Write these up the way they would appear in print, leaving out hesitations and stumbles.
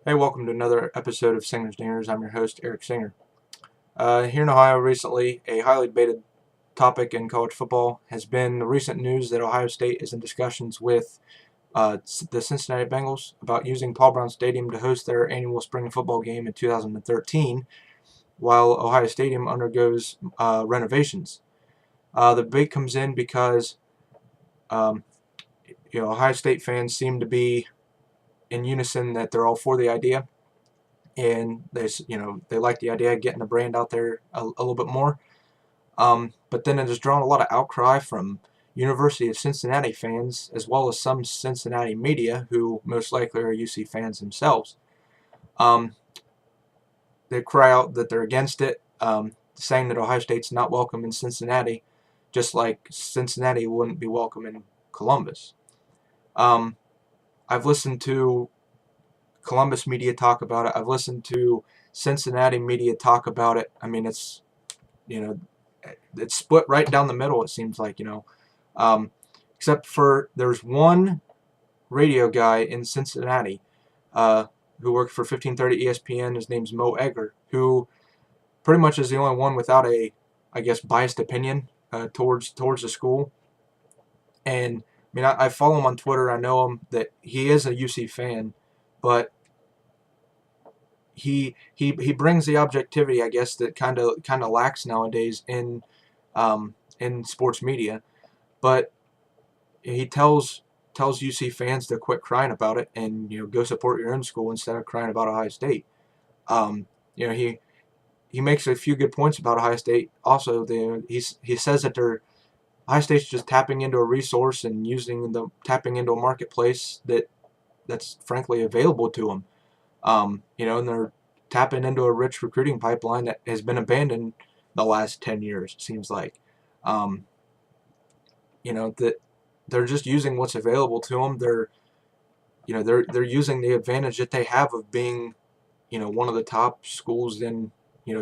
Hey, welcome to another episode of Singer's Dingers. I'm your host, Eric Singer. Here in Ohio recently, a highly debated topic in college football has been the recent news that Ohio State is in discussions with the Cincinnati Bengals about using Paul Brown Stadium to host their annual spring football game in 2013 while Ohio Stadium undergoes renovations. The debate comes in because um, Ohio State fans seem to be in unison that they're all for the idea, and they like the idea of getting the brand out there a little bit more. But then it has drawn a lot of outcry from University of Cincinnati fans as well as some Cincinnati media who most likely are UC fans themselves. Um, they cry out that they're against it, saying that Ohio State's not welcome in Cincinnati, just like Cincinnati wouldn't be welcome in Columbus. Um, I've listened to Columbus media talk about it. I've listened to Cincinnati media talk about it. I mean, you know, it's split right down the middle. It seems like um, except for there's one radio guy in Cincinnati who worked for 1530 ESPN. His name's Mo Egger, who pretty much is the only one without a, I guess, biased opinion towards the school. And I mean, I follow him on Twitter. I know him that he is a UC fan, but he brings the objectivity, I guess, that kind of lacks nowadays in sports media. But he tells UC fans to quit crying about it and go support your own school instead of crying about Ohio State. Um, you know he makes a few good points about Ohio State. Also, he says that Ohio State's just tapping into a resource and tapping into a marketplace that's frankly available to them. And they're tapping into a rich recruiting pipeline that has been abandoned the last 10 years, it seems like. Um, that they're just using what's available to them. They're using the advantage that they have of being, one of the top schools in,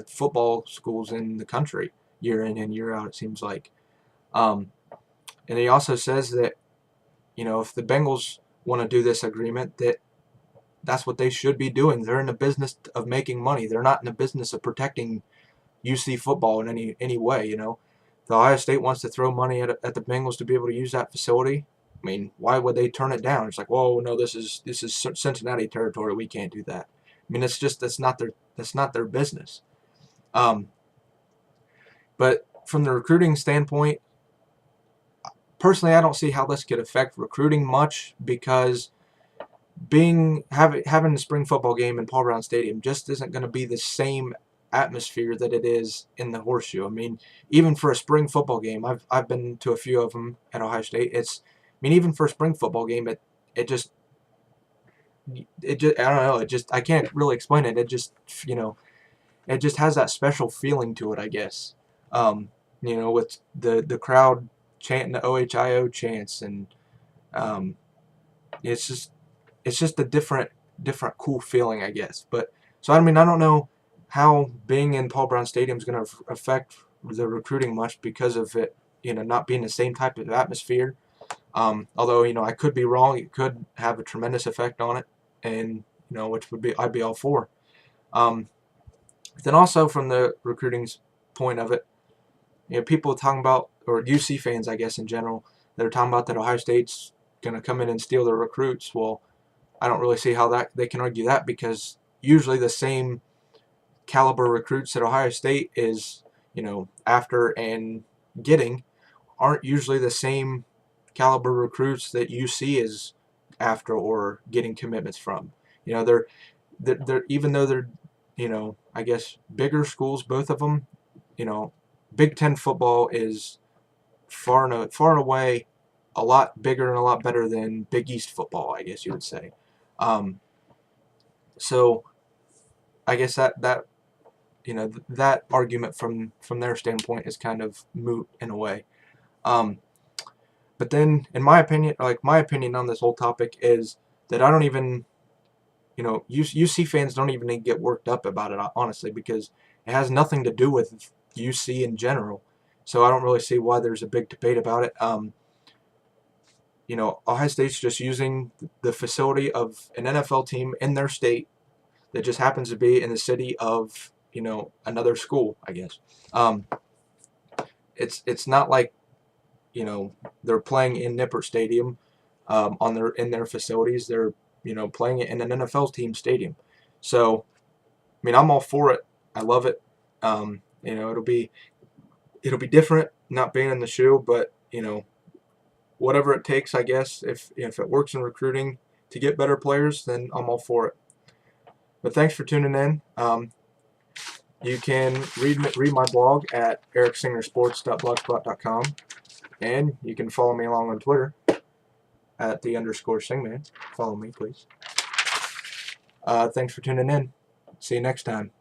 football schools in the country year in and year out, it seems like. Um, and he also says that, if the Bengals want to do this agreement, that's what they should be doing. They're in the business of making money. They're not in the business of protecting UC football in any way. If Ohio State wants to throw money at the Bengals to be able to use that facility, I mean, why would they turn it down? It's like, whoa, no, this is Cincinnati territory. We can't do that. I mean, that's not their business. Um, but from the recruiting standpoint, personally, I don't see how this could affect recruiting much because having the spring football game in Paul Brown Stadium just isn't going to be the same atmosphere that it is in the Horseshoe. I mean, even for a spring football game, I've been to a few of them at Ohio State. Even for a spring football game, it just I don't know. I can't really explain it. It just has that special feeling to it, I guess. With the crowd chanting the OHIO chants, and um, it's just a different cool feeling, I guess. But so I mean, I don't know how being in Paul Brown Stadium is going to affect the recruiting much because of it, not being the same type of atmosphere. Although I could be wrong, it could have a tremendous effect on it, and which I'd be all for. Um, then also from the recruiting point of it, people talking about, or UC fans, I guess in general, they're talking about that Ohio State's going to come in and steal their recruits. Well, I don't really see how that they can argue that because usually the same caliber recruits that Ohio State is, after and getting aren't usually the same caliber recruits that UC is after or getting commitments from. They're even though they're, I guess bigger schools, both of them, Big Ten football is far and away a lot bigger and a lot better than Big East football, I guess you would say. Um, so I guess that argument from their standpoint is kind of moot in a way. But then, in my opinion, my opinion on this whole topic is that I don't even, UC fans don't even get worked up about it, honestly, because it has nothing to do with UC in general. So I don't really see why there's a big debate about it. Ohio State's just using the facility of an NFL team in their state that just happens to be in the city of, another school, I guess. It's not like, they're playing in Nippert Stadium, in their facilities. They're, playing it in an NFL team stadium. So, I mean, I'm all for it. I love it. It'll be different not being in the shoe, but whatever it takes, I guess. If it works in recruiting to get better players, then I'm all for it. But thanks for tuning in. You can read my blog at ericsingersports.blogspot.com, and you can follow me along on Twitter at _Singman. Follow me, please. Thanks for tuning in. See you next time.